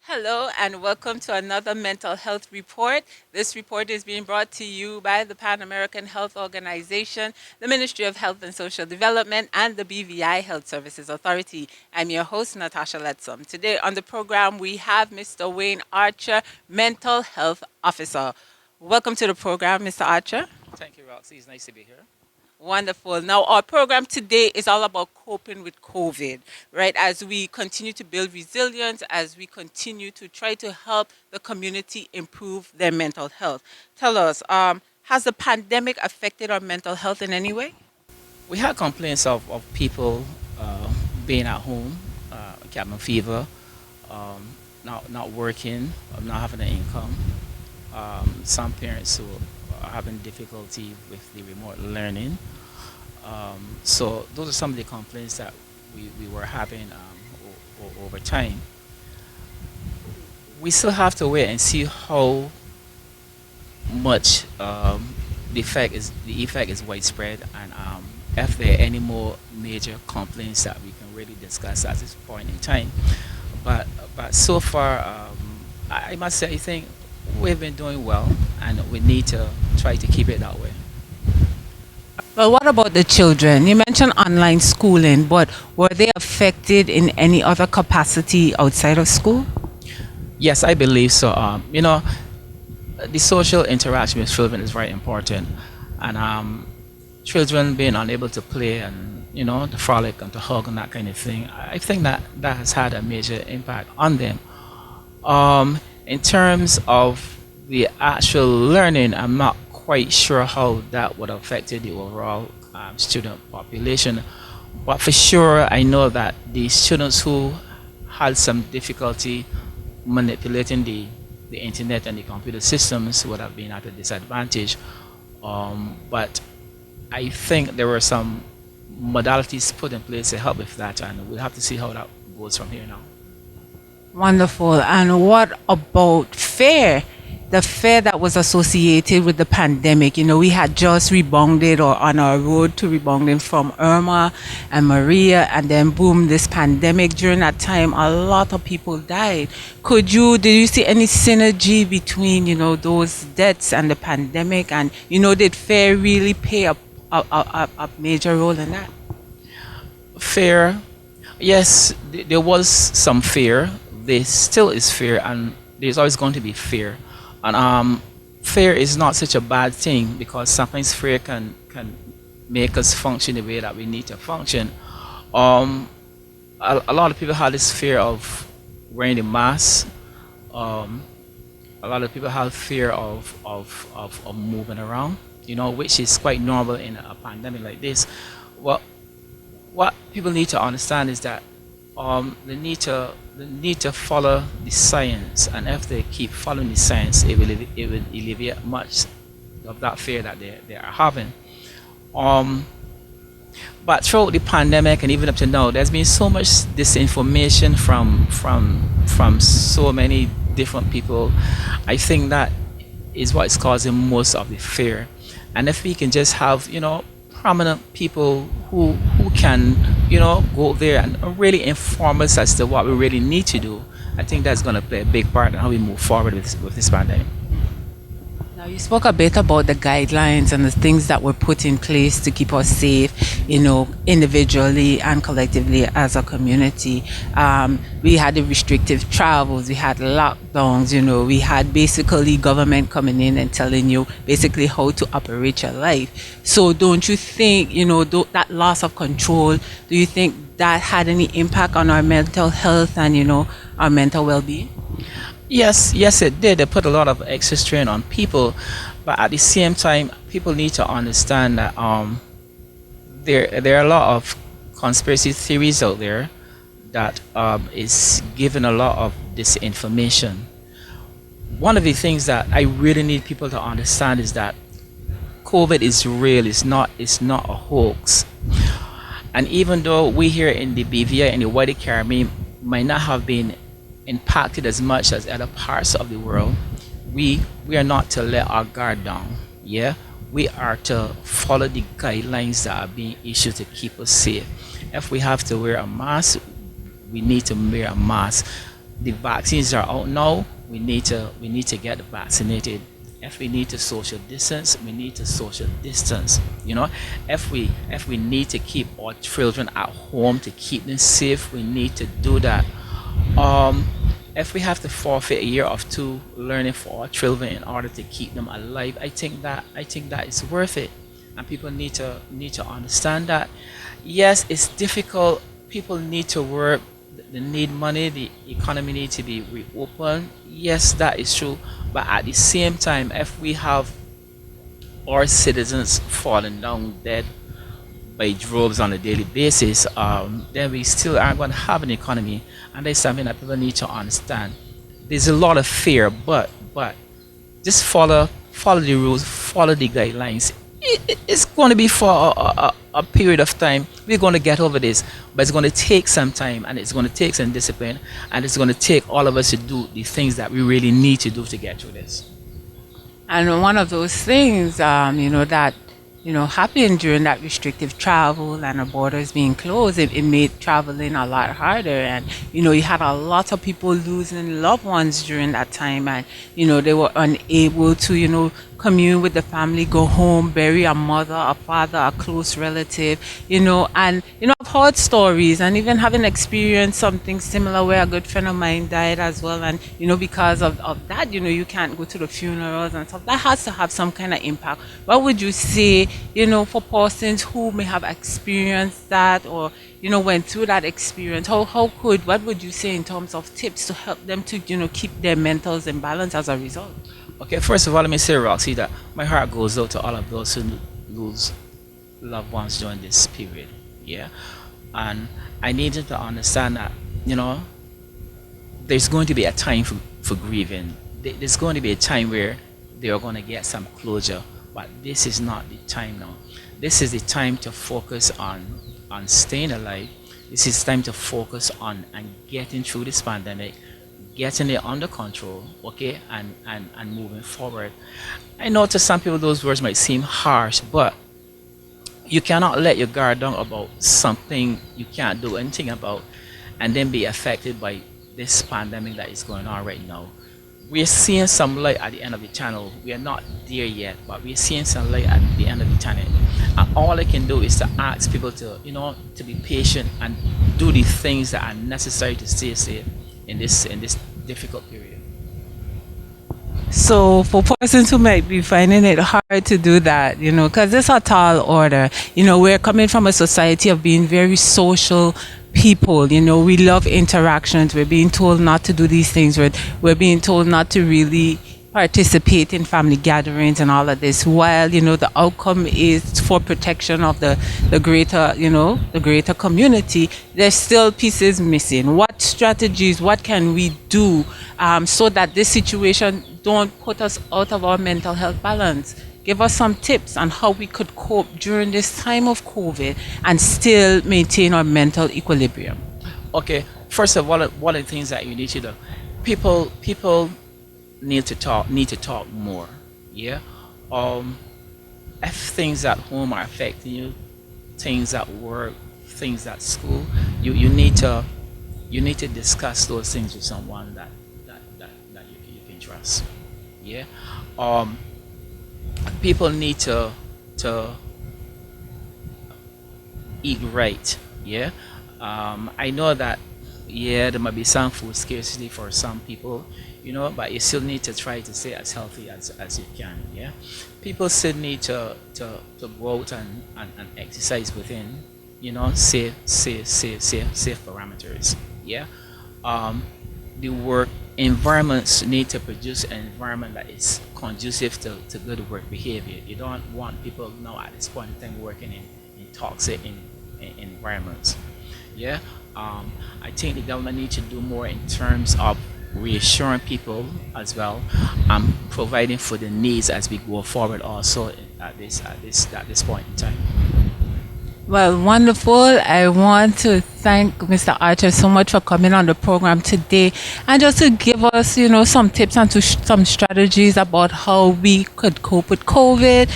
Hello and welcome to another mental health report. This report is being brought to you by the Pan American Health Organization, the Ministry of Health and Social Development, and the BVI Health Services Authority. I'm your host, Natasha Letsom. Today on the program, we have Mr. Wayne Archer, Mental Health Officer. Welcome to the program, Mr. Archer. Thank you, Roxy. It's nice to be here. Wonderful. Now, our program today is all about coping with COVID, right? As we continue to build resilience, as we continue to try to help the community improve their mental health. Tell us, has the pandemic affected our mental health in any way? We had complaints of people being at home, cabin fever, um, not working, not having an income. Some parents who are having difficulty with the remote learning. So those are some of the complaints that we were having over time. We still have to wait and see how much the effect is widespread, and if there are any more major complaints that we can really discuss at this point in time. But but so far, I must say I think we've been doing well, and we need to try to keep it that way. Well, what about the children? You mentioned online schooling, but were they affected in any other capacity outside of school? Yes, I believe so. The social interaction with children is very important, and children being unable to play and to frolic and to hug and that kind of thing, I think that that has had a major impact on them. In terms of the actual learning, I'm not quite sure how that would have affected the overall student population, but for sure I know that the students who had some difficulty manipulating the internet and the computer systems would have been at a disadvantage. But I think there were some modalities put in place to help with that, and we'll have to see how that goes from here now. Wonderful. And what about fear? The fear that was associated with the pandemic. We had just rebounded or on our road to rebounding from Irma and Maria, and then boom, this pandemic. During that time, a lot of people died. Did you see any synergy between, those deaths and the pandemic? And, did fear really play a major role in that? Fear, yes, there was some fear. There still is fear, and there's always going to be fear. And fear is not such a bad thing, because sometimes fear can make us function the way that we need to function. Um, a lot of people have this fear of wearing the mask. Um, a lot of people have fear of moving around, which is quite normal in a pandemic like this. What what people need to understand is that they need to follow the science, and if they keep following the science, it will alleviate much of that fear that they are having. Um, but throughout the pandemic and even up to now, there's been so much disinformation from so many different people. I think that is what is causing most of the fear. And if we can just have prominent people who can go there and really inform us as to what we really need to do, I think that's going to play a big part in how we move forward with this pandemic. Now, you spoke a bit about the guidelines and the things that were put in place to keep us safe, individually and collectively as a community. We had the restrictive travels, we had lockdowns, we had basically government coming in and telling you basically how to operate your life. So, don't you think, that loss of control, do you think that had any impact on our mental health and, our mental well being? Yes, yes, it did. They put a lot of extra strain on people, but at the same time, people need to understand that there are a lot of conspiracy theories out there that is giving a lot of disinformation. One of the things that I really need people to understand is that COVID is real. It's not a hoax. And even though we here in the BVI and the wider Caribbean might not have been impacted as much as other parts of the world, we are not to let our guard down. Yeah, we are to follow the guidelines that are being issued to keep us safe. If we have to wear a mask, we need to wear a mask. the vaccines are out now. We need to get vaccinated. If we need to social distance, we need to social distance. You know, if we need to keep our children at home to keep them safe, we need to do that. Um, if we have to forfeit a year of two learning for our children in order to keep them alive, I think that is worth it, and people need to understand that. Yes, it's difficult. People need to work. They need money. The economy needs to be reopened. Yes, that is true. But at the same time, if we have our citizens falling down dead by droves on a daily basis, then we still aren't going to have an economy, and that's something that people need to understand. There's a lot of fear, but just follow the rules, follow the guidelines. It's going to be for a period of time. We're going to get over this, but it's going to take some time, and it's going to take some discipline, and it's going to take all of us to do the things that we really need to do to get through this. And one of those things, that, happened during that restrictive travel and the borders being closed, it made traveling a lot harder. And, you had a lot of people losing loved ones during that time. And, they were unable to, commune with the family, go home, bury a mother, a father, a close relative, and, I've heard stories and even having experienced something similar where a good friend of mine died as well. And, because of that, you can't go to the funerals and stuff. That has to have some kind of impact. What would you say, for persons who may have experienced that or, went through that experience? What would you say in terms of tips to help them to, keep their mentals in balance as a result? Okay, first of all, let me say, Roxy, that my heart goes out to all of those who lose loved ones during this period. Yeah, and I need you to understand that there's going to be a time for grieving. There's going to be a time where they are going to get some closure, but this is not the time now. This is the time to focus on staying alive. This is time to focus on getting through this pandemic, getting it under control, okay, and moving forward. I know to some people those words might seem harsh, but you cannot let your guard down about something you can't do anything about and then be affected by this pandemic that is going on right now. We're seeing some light at the end of the tunnel. We are not there yet, but we're seeing some light at the end of the tunnel. And all I can do is to ask people to, to be patient and do the things that are necessary to stay safe in this difficult period. So for persons who might be finding it hard to do that, because it's a tall order, we're coming from a society of being very social people, we love interactions. We're being told not to do these things. We're being told not to really participate in family gatherings and all of this, while the outcome is for protection of the greater community. There's still pieces missing. What strategies, what can we do so that this situation don't put us out of our mental health balance? Give us some tips on how we could cope during this time of COVID and still maintain our mental equilibrium. Okay, first of all, one of the things that you need to do, people need to talk more. Yeah. If things at home are affecting you, things at work, things at school, you need to discuss those things with someone that you can trust. Yeah. People need to eat right. Yeah. I know that there might be some food scarcity for some people, but you still need to try to stay as healthy as you can. Yeah, people still need to go out and exercise within safe parameters. Yeah, the work environments need to produce an environment that is conducive to good work behavior. You don't want people now at this point in time working in toxic environments. Yeah, I think the government needs to do more in terms of reassuring people as well, and providing for the needs as we go forward also at this point in time. Well, wonderful. I want to thank Mr. Archer so much for coming on the program today and just to give us, some tips and some strategies about how we could cope with COVID,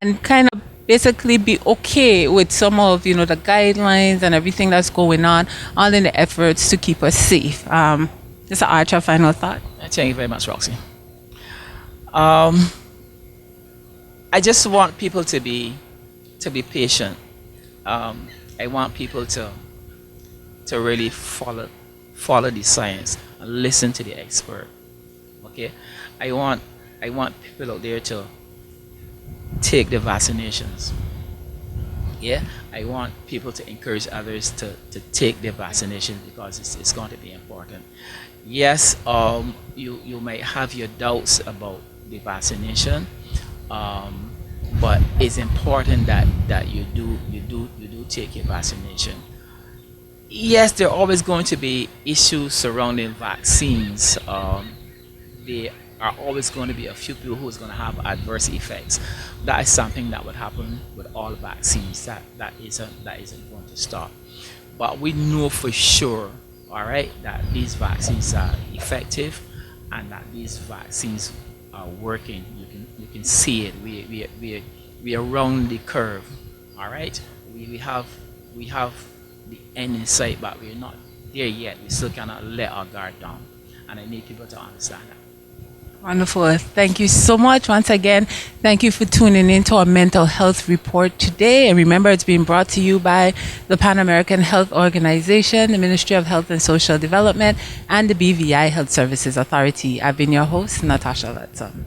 and kind of basically be okay with some of, the guidelines and everything that's going on, all in the efforts to keep us safe. Mr. Archer, final thought? Thank you very much, Roxy. Um, I just want people to be patient. I want people to really follow the science and listen to the expert. Okay, I want people out there to take the vaccinations. Yeah, I want people to encourage others to take their vaccination because it's going to be important. Yes, you might have your doubts about the vaccination, but it's important that you do take your vaccination. Yes, there are always going to be issues surrounding vaccines. There are always going to be a few people who's going to have adverse effects. That is something that would happen with all vaccines. That isn't going to stop. But we know for sure, all right, that these vaccines are effective and that these vaccines are working. You can see it. We are around the curve. All right, we have the end in sight, but we're not there yet. We still cannot let our guard down, and I need people to understand that. Wonderful. Thank you so much. Once again, thank you for tuning in to our mental health report today. And remember, it's being brought to you by the Pan American Health Organization, the Ministry of Health and Social Development, and the BVI Health Services Authority. I've been your host, Natasha Letson.